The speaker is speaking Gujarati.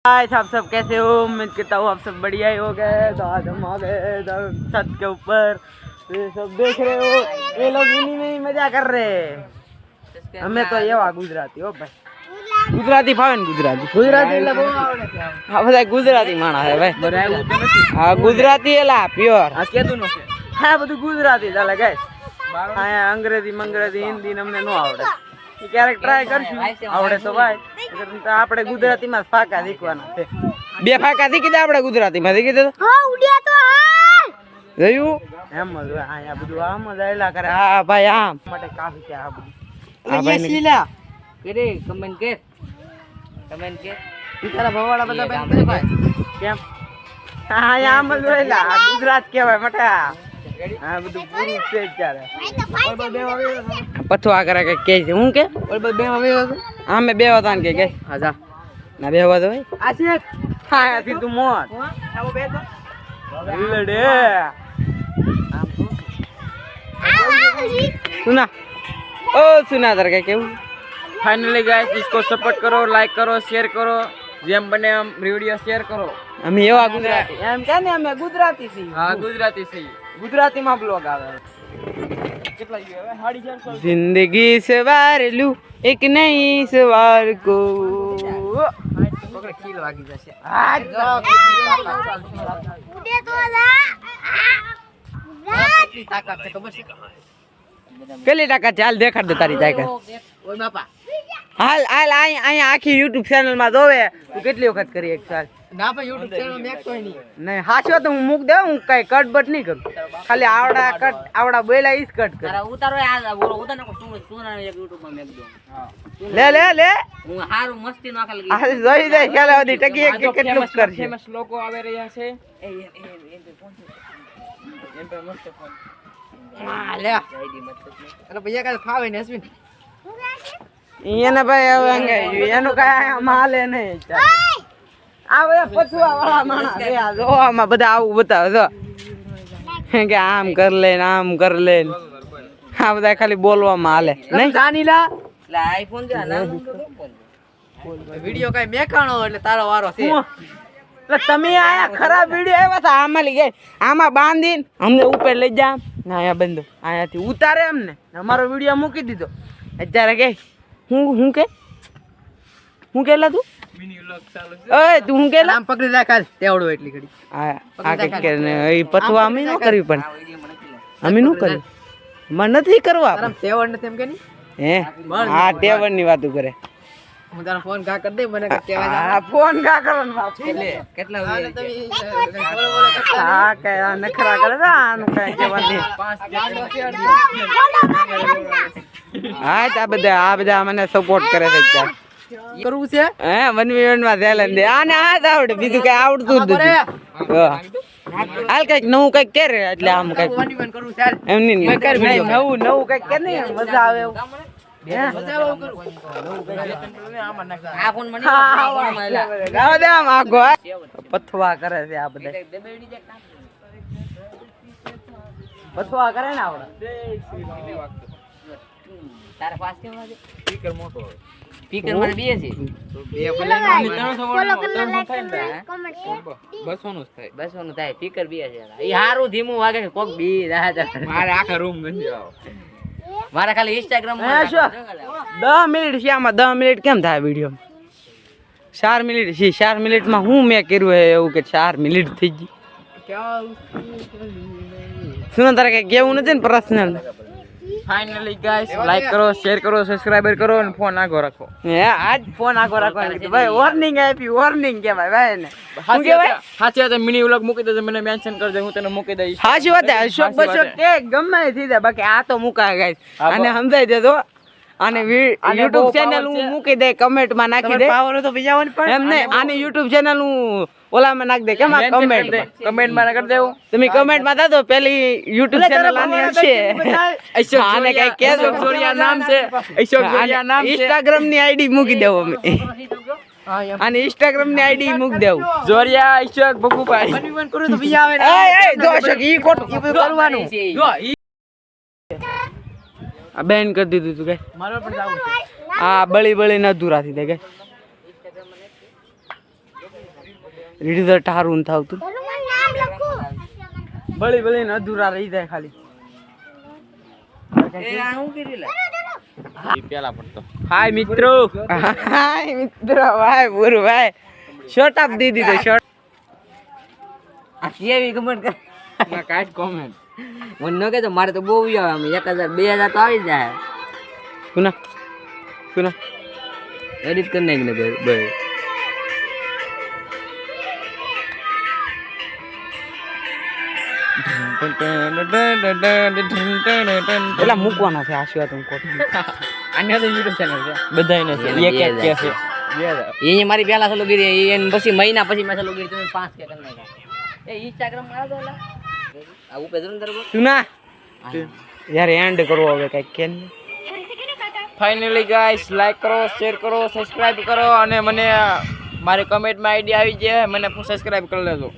गाइस आप सब कैसे हो? उम्मीद करता हूँ आप सब बढ़िया ही हो गए। तो आज हम आ गए छत के ऊपर, ये सब देख रहे हो, ये लोग इन्हीं में ही मजा कर रहे हैं। हमें तो ये गुजराती हो भाई, गुजराती भावे ने गुजराती हाँ બધા ગુજરાતી માણસ હે ભાઈ। હા ગુજરાતી એલા પ્યોર આ કેદું નો છે હા બધું ગુજરાતી ચાલે ગાઈસ। હા અંગ્રેજી મંગ્રેજી હિન્દી અમને નો આવડે, ક્યારેક ટ્રાય કરશું આવડે તો ભાઈ। આપણે ગુજરાતીમાં ફાકા શીખવાના છે, બે ફાકા શીખી દે આપણે ગુજરાતીમાં શીખી દે હા ઉડ્યા તો હા જોયું એમ જ આ બધું આમ જ આયલા કરે। હા ભાઈ આમ માટે કાફી છે આ બધું આ ભાઈ સીલા કરે કમેન્ટ કે તારા ભવાડા બધા બેન કરે ભાઈ કેમ હા આમ જ આયલા ગુજરાત કહેવાય મટા હા બધું પૂરું છે ચાલે પથવા કરે કે છે હું કે ઓલ બે આવે હા મે બે હતા ને કે હા જા ના બે હવા દો આ છે હા આ તું મોત આવો બે તો લડે सुना ओ सुना दर के केवू फाइनली गाइस इसको सपोर्ट करो, लाइक करो, शेयर करो, जेम बने हम वीडियो शेयर करो। हम एवा गुजराती एम के ने हम गुजराती छी हां गुजराती छी गुजराती में ब्लॉग आवे કેટલા ગયો હવે 450 जिंदगी सवार लू एक नई सवार को પકડે ખીલ વાગી જશે આ ઉડે તો લા કેટલી તાકાત છે ખબર છે કેટલી તાકાત ચાલ દેખાડ દે તારી તાકાત ઓય બાપા હાલ હાલ અહીંયા આખી YouTube ચેનલ માં જોવે તું કેટલી વખત કરી એક સાલ ના ભાઈ YouTube ચેનલ માં મેકતો નહીં નહીં હાચો તો હું મૂક દે હું કઈ કટ બટ નહીં કરું ખાલી આવડા કટ આવડા બોયલા ઈસ કટ કર ઉતારો આ બોલો ઉતાર કો સુના એક YouTube માં મેક દો લે લે લે હું હારું મસ્તી નાખલ ગઈ આ જોઈ દે ચાલે ઓદી ટકી એક કેટલું કરશે ફેમસ લોકો આવે રહ્યા છે એમ પે મસ્ત ફોન આ લે અરે ભૈયા કાલ ફાવે ને અશ્વિન એને ભાઈ હવે અંગે એનું કાય માલે નહીં આ બધા પથવા વાળા માણસ છે આ જો આમાં બધા આવું બતાવે જો કે આમ કર લે ને આમ કર લે આ બધા ખાલી બોલવામાં હાલે નહીં જાનીલા એટલે આઈફોન જો ના વિડિયો કાઈ મેકાણો એટલે તારો વારો છે એટલે તમે આયા ખરાબ વિડિયો આવ્યા હતા આમાં લઈ ગઈ આમાં બાંધીને અમને ઉપર લઈ જા ના આયા બંધો આયાથી ઉતારે અમને અમારો વિડિયો મૂકી દીધો અત્યારે કે હું કેલા તું મિની વ્લોગ ચાલુ છે ઓય તું હું કેલા આમ પકડી રાખ હાલ તેવડો એટલી ઘડી આ કે ને એ પથવા અમે નો કરવી પણ અમે નો કરી મને નથી કરવા તારા તેવડ નથી એમ કે ની હે આ તેવડ ની વાતો કરે હું તારો ફોન કા કર દે મને કેવા આ ફોન કા કરવાનો બાપ લે કેટલા હા કે નખરા કરે આનું કઈ કેવાની 5 હા આ બધા મને સપોર્ટ કરે છે કરવું છે હે 1v1 માં ચેલેન્જ દે આને આ આવડે બીજું કઈ આવડતું જ નથી હાલ કઈક નવું કઈક કરે એટલે આમ કઈક 1v1 કરવું છે એમ નહીં નવું કઈક કે નહીં મજા આવે એવું મજા આવે કરું આમાં નાખ આ ફોન મને ગાવ દે આમ આગો પથવા કરે છે આ બધા પથવા કરે ને આવડે તારા પાસ કેમ લાગે સ્પીકર મોટો હોય સ્પીકર મને બે છે તો બે ભલે 300 નું થાય સ્પીકર બે છે ઈ હારું ધીમું વાગે છે કોક બી મારે આખા રૂમ નથી આવો મારે ખાલી Instagram માં 10 મિનિટ છે આમાં 10 મિનિટ કેમ થાય વિડિયો 4 મિનિટ છે 4 મિનિટમાં હું મે કર્યું હે એવું કે 4 મિનિટ થઈ ગઈ સુનો તારે કે કેવું નથી ને પર્સનલ फाइनली गाइस लाइक करो, शेयर करो, सब्सक्राइबर करो और फोन आगो रखो। आज फोन आगो रखो भाई वार्निंग આપી વાર્નિંગ કે ભાઈ ને સાચી વાત મિની વ્લોગ મૂકી દેજો મને મેન્શન કરજો હું તને મૂકી દઈશ સાચી વાત અશોક બશોક કે ગમે થઈ જાય બાકી આ તો મુકાય ગાઈસ અને સમજાઈ દેજો અને YouTube ચેનલ હું મૂકી દે કમેન્ટ માં નાખી દે પાવર તો બીજાવાની પણ એમ નહીં આની YouTube ચેનલ હું ઓલા માં નાખ દે કેમ કમેન્ટ માં કરી દેવું તમે કમેન્ટ માં દાદો પેલી YouTube ચેનલ આની હશે અશોક આને કઈ કેજો જોરિયા નામ છે અશોક જોરિયા નામ છે Instagram ની આઈડી મૂકી દેવો અમે અને Instagram ની આઈડી મૂક દેવું જોરિયા અશોક ભગુભાઈ 1v1 કરું તો બીજા આવે એ જો અશોક ઈ ખોટું કરવાનું જો આ બેન કરી દીધું તું કે મારો પણ જાવું છે આ બળી બળી ન અધૂરા થઈ દે કે રિઝલ્ટ હારું થાવતું બળી બળીને અધૂરા રહી જાય ખાલી પેલા પડતો હાય મિત્રો ભાઈ બોર ભાઈ શોર્ટ આપ દી દીધો શોર્ટ આ કેવી કમેન્ટ કર ના કાટ કોમેન્ટ મને ન કે તો મારે તો બહુ આવે આમ 1000 2000 તો આવી જાય સુના સુના એડિટ કરી નાખ ને ભાઈ પેલા મૂકવાના છે આશીર્વાદ હું કોટ આને તો YouTube ચેનલ છે બધાયને છે એક એક કે છે એ મારી પેલા ચાલુ કરી એને પછી મહિના પછી મેં ચાલુ કરી તમે 5 કે કરી નાખ્યા એ Instagram માં આવતો લા આ ઉપર જન દરબો સુના યાર એન્ડ કરવો હવે કઈ કેન ફાઇનલી ગાઈસ લાઈક કરો શેર કરો સબસ્ક્રાઇબ કરો અને મને મારી કમેન્ટમાં આઈડી આવી જાય મને સબસ્ક્રાઇબ કરી લેજો